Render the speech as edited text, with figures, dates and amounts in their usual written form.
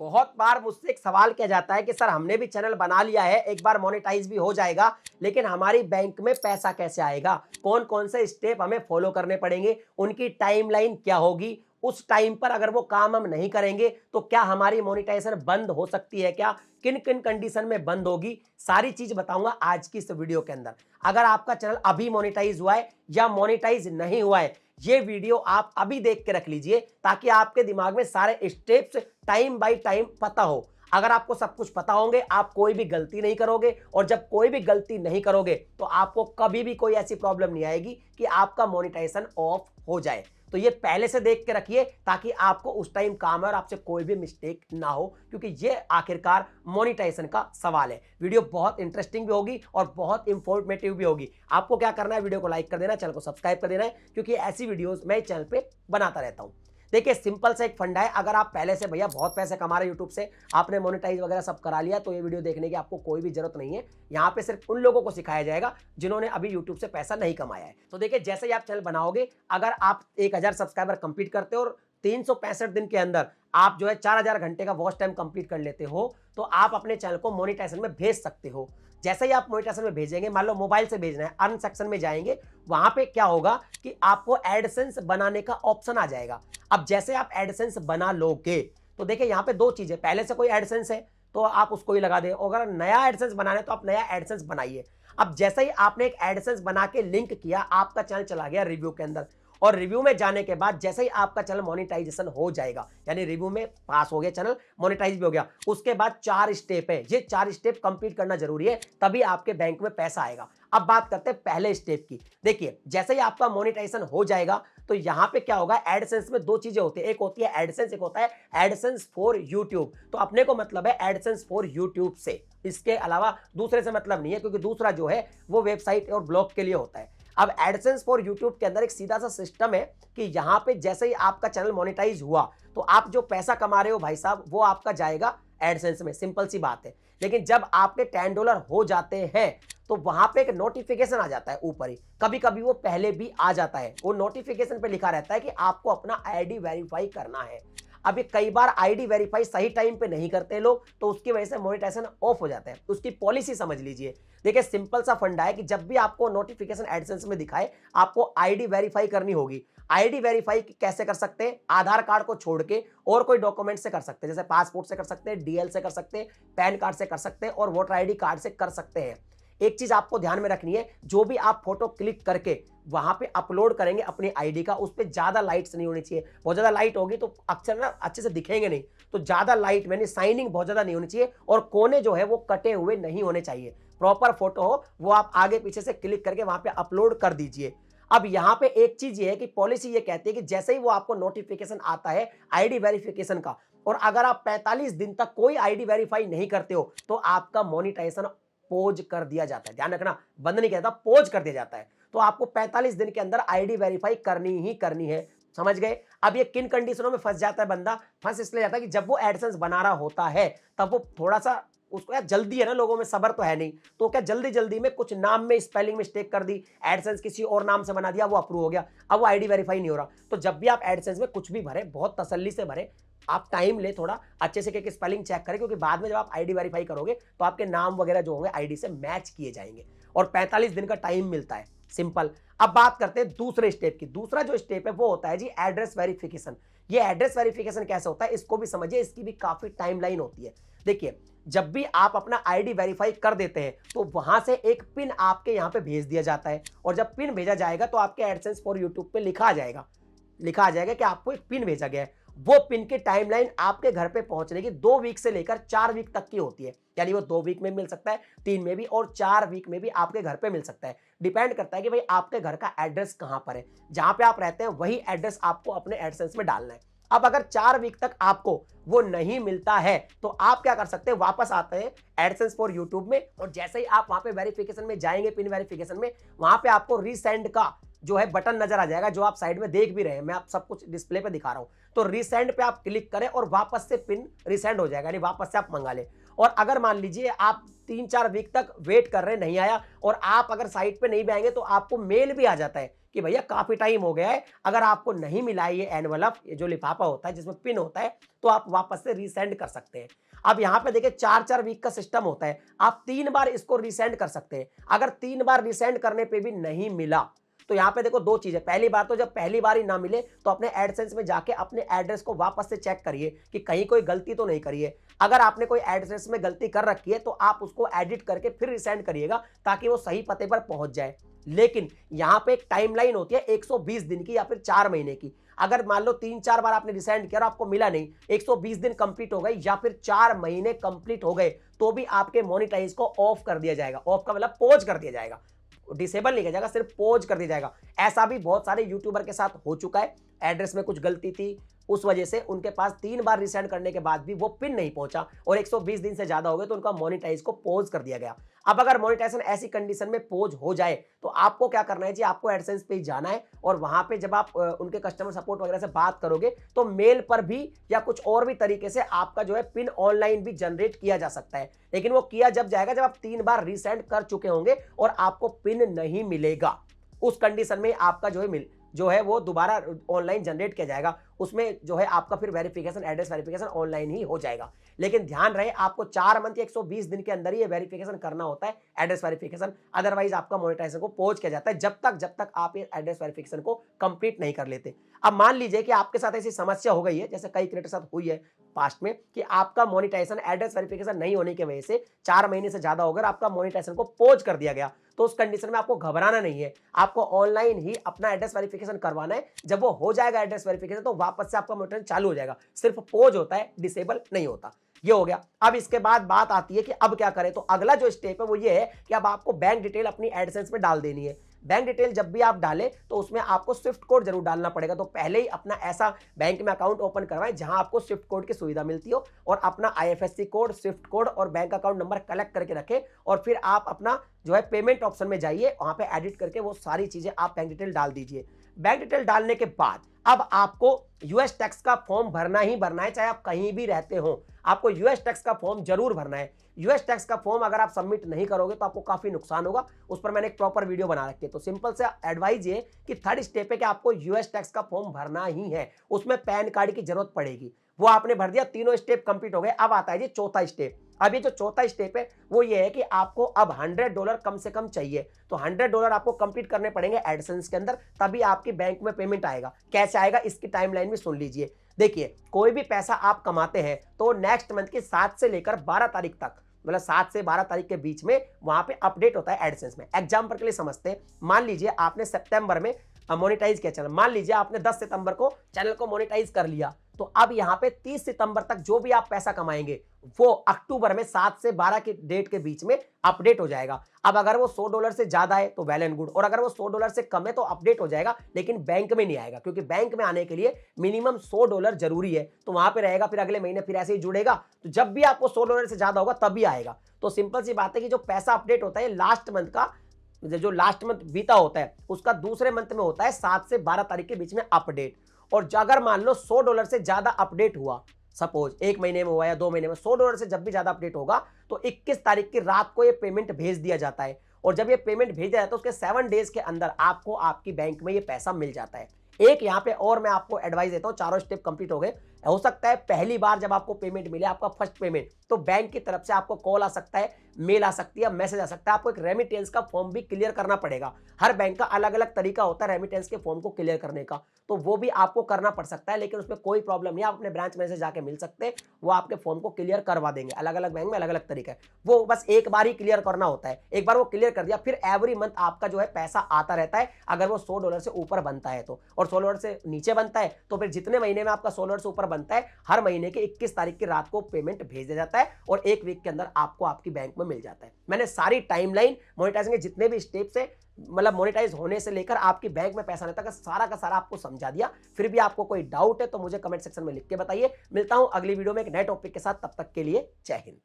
बहुत बार मुझसे एक सवाल किया जाता है कि सर हमने भी चैनल बना लिया है, एक बार मोनेटाइज भी हो जाएगा, लेकिन हमारी बैंक में पैसा कैसे आएगा, कौन कौन से स्टेप हमें फॉलो करने पड़ेंगे, उनकी टाइमलाइन क्या होगी, उस टाइम पर अगर वो काम हम नहीं करेंगे तो क्या हमारी मोनेटाइजेशन बंद हो सकती है, क्या किन किन कंडीशन में बंद होगी, सारी चीज बताऊंगा आज की इस वीडियो के अंदर। अगर आपका चैनल अभी मोनेटाइज हुआ है या मोनेटाइज नहीं हुआ है, ये वीडियो आप अभी देख के रख लीजिए ताकि आपके दिमाग में सारे स्टेप्स टाइम बाय टाइम पता हो। अगर आपको सब कुछ पता होंगे आप कोई भी गलती नहीं करोगे, और जब कोई भी गलती नहीं करोगे तो आपको कभी भी कोई ऐसी प्रॉब्लम नहीं आएगी कि आपका मोनेटाइजेशन ऑफ हो जाए। तो ये पहले से देख के रखिए ताकि आपको उस टाइम काम है और आपसे कोई भी मिस्टेक ना हो, क्योंकि ये आखिरकार मोनेटाइजेशन का सवाल है। वीडियो बहुत इंटरेस्टिंग भी होगी और बहुत इंफॉर्मेटिव भी होगी। आपको क्या करना है, वीडियो को लाइक कर देना, चैनल को सब्सक्राइब कर देना है, क्योंकि ऐसी वीडियोस मैं चैनल पे बनाता रहता हूं। देखिए सिंपल सा एक फंडा है, अगर आप पहले से भैया बहुत पैसे कमा रहे यूट्यूब से, आपने मोनेटाइज वगैरह सब करा लिया, तो ये वीडियो देखने की आपको कोई भी जरूरत नहीं है। यहाँ पे सिर्फ उन लोगों को सिखाया जाएगा जिन्होंने अभी यूट्यूब से पैसा नहीं कमाया है। तो देखिए जैसे ही आप चैनल बनाओगे, अगर आप 1000 सब्सक्राइबर कंप्लीट करते हो और 365 दिन के अंदर आप जो है 4000 घंटे का वॉच टाइम कंप्लीट कर लेते हो, तो आप अपने चैनल को मोनेटाइजेशन में भेज सकते हो। जैसे ही आप मोनेटाइजेशन में भेजेंगे, मान लो मोबाइल से भेजना है, अर्न सेक्शन में जाएंगे, वहां पे क्या होगा कि आपको एडसेंस बनाने का ऑप्शन आ जाएगा। अब जैसे आप एडसेंस बना लोगे तो देखिए यहाँ पे दो चीजें, पहले से कोई एडसेंस है तो आप उसको ही लगा दें, अगर नया एडसेंस बनाना है तो आप नया एडसेंस बनाइए। अब जैसे ही आपने एक एडसेंस बना के लिंक किया, आपका चैनल चला गया रिव्यू के अंदर, और रिव्यू में जाने के बाद जैसे ही आपका चैनल मोनेटाइजेशन हो जाएगा, यानी रिव्यू में पास हो गया चैनल, मोनेटाइज भी हो गया, उसके बाद 4 स्टेप है, ये 4 स्टेप कंप्लीट करना जरूरी है, तभी आपके बैंक में पैसा आएगा। अब बात करते हैं पहले स्टेप की। देखिए जैसे ही आपका मोनेटाइजेशन हो जाएगा तो यहां पे क्या होगा, एडसेंस में दो चीजें होती है, एक होती है एडसेंस, एक होता है एडसेंस फॉर यूट्यूब। तो अपने को मतलब है एडसेंस फॉर यूट्यूब से, इसके अलावा दूसरे से मतलब नहीं है, क्योंकि दूसरा जो है वो वेबसाइट और ब्लॉग के लिए होता है। अब एडसेंस फॉर यूट्यूब के अंदर एक सीधा सा सिस्टम है कि यहां पे जैसे ही आपका चैनल मोनेटाइज हुआ तो आप जो पैसा कमा रहे हो भाई साहब, वो आपका जाएगा एडसेंस में, सिंपल सी बात है। लेकिन जब आपके $10 हो जाते हैं तो वहां पे एक नोटिफिकेशन आ जाता है ऊपर ही, कभी कभी वो पहले भी आ जाता है, वो नोटिफिकेशन पे लिखा रहता है कि आपको अपना आईडी वेरीफाई करना है। अब ये कई बार आईडी वेरीफाई सही टाइम पे नहीं करते लोग, तो उसकी वजह से मोनेटाइजेशन ऑफ हो जाता है। उसकी पॉलिसी समझ लीजिए। देखिए सिंपल सा फंडा है कि जब भी आपको नोटिफिकेशन एडसेंस में दिखाए, आपको आईडी वेरीफाई करनी होगी। आईडी वेरीफाई कैसे कर सकते हैं, आधार कार्ड को छोड़ के और कोई डॉक्यूमेंट से कर सकते हैं, जैसे पासपोर्ट से कर सकते हैं, डीएल से कर सकते हैं, पैन कार्ड से कर सकते हैं और वोटर आईडी कार्ड से कर सकते हैं। एक चीज आपको ध्यान में रखनी है, जो भी आप फोटो क्लिक करके वहां पे अपलोड करेंगे अपनी आईडी का, उस पे ज्यादा लाइट्स नहीं होनी चाहिए। बहुत ज्यादा लाइट होगी तो अक्सर ना अच्छे से दिखेंगे नहीं, तो ज्यादा लाइट मैंने साइनिंग बहुत ज्यादा नहीं होनी चाहिए, और कोने जो है वो कटे हुए नहीं होने चाहिए। प्रॉपर फोटो हो वो आप आगे पीछे से क्लिक करके वहां पे अपलोड कर दीजिए। अब यहां पे एक चीज ये है कि पॉलिसी ये कहती है कि जैसे ही वो आपको नोटिफिकेशन आता है आईडी वेरिफिकेशन का, और अगर आप 45 दिन तक कोई आईडी वेरीफाई नहीं करते हो तो आपका मोनेटाइजेशन पोज कर दिया जाता है। ध्यान रखना, बंद नहीं किया जाता, पोज कर दिया जाता है। तो आपको 45 दिन के अंदर आईडी वेरीफाई करनी ही करनी है। समझ गए? अब ये किन कंडीशनों में फंस जाता है बंदा, फंस इसलिए जाता है कि जब वो एडसेंस बना रहा होता है तब वो थोड़ा सा, उसको यार जल्दी है ना, लोगों में सब्र तो है नहीं, तो क्या जल्दी जल्दी में कुछ नाम में स्पेलिंग मिस्टेक कर दी, एडसेंस किसी और नाम से बना दिया, वो अप्रूव हो गया, अब वो आईडी वेरीफाई नहीं हो रहा। तो जब भी आप एडसेंस में कुछ भी भरे, बहुत तसल्ली से भरे, आप टाइम ले थोड़ा अच्छे से, स्पेलिंग चेक करें, क्योंकि बाद में जब आप आईडी वेरीफाई करोगे तो आपके नाम वगैरह जो होंगे आईडी से मैच किए जाएंगे, और 45 दिन का टाइम मिलता है। सिंपल। अब बात करते हैं दूसरे स्टेप की। दूसरा जो स्टेप है वो होता है जी एड्रेस वेरिफिकेशन। ये एड्रेस वेरिफिकेशन कैसे होता है इसको भी समझिए, इसकी भी काफी टाइमलाइन होती है। देखिए जब भी आप अपना आईडी वेरीफाई कर देते हैं तो वहां से एक पिन आपके यहां पे भेज दिया जाता है, और जब पिन भेजा जाएगा तो आपके एडसेंस फॉर यूट्यूब पे लिखा आ जाएगा कि आपको एक पिन भेजा गया है। वो पिन की टाइमलाइन आपके घर पे पहुंचने की 2 वीक से लेकर 4 वीक तक की होती है, यानी वो 2 वीक में मिल सकता है, 3 में भी, और 4 वीक में भी आपके घर पे मिल सकता है। डिपेंड करता है कि भाई आपके घर का एड्रेस कहां पर है, जहां पे आप रहते हैं वही एड्रेस आपको अपने एडसेंस में डालना है। अब अगर 4 वीक तक आपको वो नहीं मिलता है तो आप क्या कर सकते हैं, वापस आते हैं एडसेंस फॉर यूट्यूब में, और जैसे ही आप वहां पे वेरिफिकेशन में जाएंगे, पिन वेरिफिकेशन में, वहां पे आपको रीसेंड का जो है बटन नजर आ जाएगा, जो आप साइड में देख भी रहे हैं, मैं आप सब कुछ डिस्प्ले पे दिखा रहा हूं। तो रीसेंड पे आप क्लिक करें और वापस से पिन रीसेंड हो जाएगा, यानी वापस से आप मंगा लें। और अगर मान लीजिए आप 3-4 वीक तक वेट कर रहे हैं, नहीं आया, और आप अगर साइट पे नहीं भी आएंगे तो आपको मेल भी आ जाता है कि भैया काफी टाइम हो गया है, अगर आपको नहीं मिला है ये एनवलप, ये जो लिफाफा होता है जिसमें पिन होता है, तो आप वापस से रीसेंड कर सकते हैं। अब यहां पे देखिए 4-4 वीक का सिस्टम होता है, आप 3 बार इसको रीसेंड कर सकते हैं। अगर 3 बार रीसेंड करने पे भी नहीं मिला तो यहाँ पे देखो 2 चीजें। पहली बात तो जब पहली बार ही ना मिले तो अपने एडसेंस में जाके अपने एड्रेस को वापस से चेक करिए कि कहीं कोई गलती तो नहीं करी है। अगर आपने कोई एड्रेस में गलती कर रखी है तो आप उसको एडिट करके फिर रिसेंड करिएगा ताकि वो सही पते पर पहुंच जाए। लेकिन यहां पे एक टाइमलाइन होती है 120 दिन की या फिर 4 महीने की। अगर मान लो 3-4 बार आपने रिसेंड किया और आपको मिला नहीं, 120 दिन कंप्लीट हो गए या फिर 4 महीने कंप्लीट हो गए, तो भी आपके मोनेटाइज को ऑफ कर दिया जाएगा। ऑफ का मतलब पॉज कर दिया जाएगा, डिसेबल नहीं किया जाएगा, सिर्फ पॉज कर दिया जाएगा। ऐसा भी बहुत सारे यूट्यूबर के साथ हो चुका है, एड्रेस में कुछ गलती थी, उस वजह से उनके पास 3 बार रिसेंड करने के बाद भी वो पिन नहीं पहुंचा और 120 दिन से ज्यादा हो गए तो उनका मोनेटाइज को पॉज कर दिया गया। अब अगर मोनेटाइजेशन ऐसी कंडीशन में पॉज हो जाए तो आपको क्या करना है जी, आपको एडसेंस पे जाना है और वहां पे जब आप उनके कस्टमर सपोर्ट वगैरह से बात करोगे तो मेल पर भी या कुछ और भी तरीके से आपका जो है पिन ऑनलाइन भी जनरेट किया जा सकता है। लेकिन वो किया जब जाएगा जब आप 3 बार रिसेंड कर चुके होंगे और आपको पिन नहीं मिलेगा। उस कंडीशन में आपका जो है वो दोबारा ऑनलाइन जनरेट किया जाएगा, उसमें जो है आपका फिर वेरिफिकेशन, एड्रेस वेरिफिकेशन ऑनलाइन ही हो जाएगा। लेकिन ध्यान रहे आपको 4 मंथ या 120 दिन के अंदर ही ये वेरिफिकेशन करना होता है, एड्रेस वेरिफिकेशन, अदरवाइज आपका मोनेटाइजेशन को पॉज किया जाता है जब तक आप ये एड्रेस वेरिफिकेशन को कंप्लीट नहीं कर लेते। अब मान लीजिए कि आपके साथ ऐसी समस्या हो गई है, जैसे कई क्रिएटर साथ हुई है पास्ट में, कि आपका मोनेटाइजेशन एड्रेस वेरिफिकेशन नहीं होने की वजह से 4 महीने से ज्यादा हो गए, आपका मोनेटाइजेशन को पॉज कर दिया गया। तो उस कंडीशन में आपको घबराना नहीं है, आपको ऑनलाइन ही अपना एड्रेस वेरिफिकेशन करवाना है। जब वो हो जाएगा एड्रेस वेरिफिकेशन तो वापस से आपका मोनेटाइजेशन चालू हो जाएगा, सिर्फ पॉज होता है, डिसेबल नहीं होता। ये हो गया। अब इसके बाद बात आती है कि अब क्या करें, तो अगला जो स्टेप है वो ये है कि अब आपको बैंक डिटेल अपनी एडसेंस में डाल देनी है। बैंक डिटेल जब भी आप डालें तो उसमें आपको स्विफ्ट कोड जरूर डालना पड़ेगा। तो पहले ही अपना ऐसा बैंक में अकाउंट ओपन करवाएं जहां आपको स्विफ्ट कोड की सुविधा मिलती हो, और अपना IFSC कोड, स्विफ्ट कोड और बैंक अकाउंट नंबर कलेक्ट करके रखें, और फिर आप अपना जो है पेमेंट ऑप्शन में जाइए, वहां पे एडिट करके वो सारी चीजें आप बैंक डिटेल डाल दीजिए। बैंक डिटेल डालने के बाद अब आपको यूएस टैक्स का फॉर्म भरना ही भरना है, चाहे आप कहीं भी रहते हो, आपको यूएस टैक्स का फॉर्म जरूर भरना है। यूएस टैक्स का फॉर्म अगर आप सबमिट नहीं करोगे तो आपको काफी नुकसान होगा, उस पर मैंने एक प्रॉपर वीडियो बना रखी है। तो सिंपल से एडवाइस ये कि 3rd स्टेप है कि आपको यूएस टैक्स का फॉर्म भरना ही है, उसमें पैन कार्ड की जरूरत पड़ेगी। वो आपने भर दिया, तीनों स्टेप कंप्लीट हो गए। अब आता है जी 4था स्टेप। अब ये जो 4था स्टेप है वो ये है कि आपको अब $100 कम से कम चाहिए। तो $100 आपको कंप्लीट करने पड़ेंगे एडसेंस के अंदर, तभी आपकी बैंक में पेमेंट आएगा। कैसे आएगा इसकी टाइमलाइन भी सुन लीजिए। देखिए, कोई भी पैसा आप कमाते हैं तो नेक्स्ट मंथ की 7 से लेकर 12 तारीख तक, मतलब 7 से 12 तारीख के बीच में वहां पे अपडेट होता है एडसेंस में। एग्जाम्पल के लिए समझते हैं, मान लीजिए आपने सितंबर में मोनेटाइज किया चैनल, मान लीजिए आपने 10 सितंबर को चैनल को मोनेटाइज कर लिया, तो अब यहाँ पे 30 सितंबर तक जो भी आप पैसा कमाएंगे वो अक्टूबर में 7 से 12 की डेट के बीच में अपडेट हो जाएगा। अब अगर वो $100 से ज्यादा है तो वेल एंड गुड, और अगर वो $100 से कम है तो अपडेट हो जाएगा, लेकिन बैंक में नहीं आएगा, क्योंकि बैंक में आने के लिए मिनिमम $100 जरूरी है। तो वहां पे रहेगा, फिर अगले महीने फिर ऐसे ही जुड़ेगा, तो जब भी आपको $100 से ज्यादा होगा तभी आएगा। तो सिंपल सी बात है कि जो पैसा अपडेट होता है लास्ट मंथ का, जो लास्ट मंथ बीता होता है उसका दूसरे मंथ में होता है 7 से 12 तारीख के बीच में अपडेट। और अगर मान लो $100 से ज्यादा अपडेट हुआ, सपोज 1 महीने में हुआ या 2 महीने में, $100 से जब भी ज्यादा अपडेट होगा तो 21 तारीख की रात को ये पेमेंट भेज दिया जाता है। और जब ये पेमेंट भेजा जाता है उसके 7 डेज के अंदर आपको आपकी बैंक में ये पैसा मिल जाता है। एक यहाँ पे और मैं आपको एडवाइस देता हूँ, चारों स्टेप कंप्लीट हो गए। हो सकता है पहली बार जब आपको पेमेंट मिले, आपका फर्स्ट पेमेंट, तो बैंक की तरफ से आपको कॉल आ सकता है, मेल आ सकती है, मैसेज आ सकता है। आपको एक रेमिटेंस का फॉर्म भी क्लियर करना पड़ेगा। हर बैंक का अलग अलग तरीका होता है रेमिटेंस के फॉर्म को क्लियर करने का, तो वो भी आपको करना पड़ सकता है, लेकिन उसमें कोई प्रॉब्लम नहीं, आप अपने ब्रांच में से जाके मिल सकते हैं, वो आपके फॉर्म को क्लियर करवा देंगे। अलग अलग बैंक में अलग अलग तरीका है, वो बस एक बार ही क्लियर करना होता है। एक बार वो क्लियर कर दिया फिर एवरी मंथ आपका जो है पैसा आता रहता है, अगर वो $100 से ऊपर बनता है तो, और $100 से नीचे बनता है तो फिर जितने महीने में आपका $100 से ऊपर बनता है, हर महीने के 21 तारीख की रात को पेमेंट भेज दिया जाता है और 1 वीक के अंदर आपको आपकी बैंक में मिल जाता है। मैंने सारी टाइमलाइन मोनेटाइजेशन के जितने भी स्टेप्स है, मतलब मोनेटाइज होने से लेकर आपकी बैंक में पैसा आने तक सारा का सारा आपको समझा दिया। फिर भी आपको कोई डाउट है तो मुझे कमेंट सेक्शन में लिख के बताइए। मिलता हूं अगली वीडियो में एक नए टॉपिक के साथ, तब तक के लिए जय हिंद।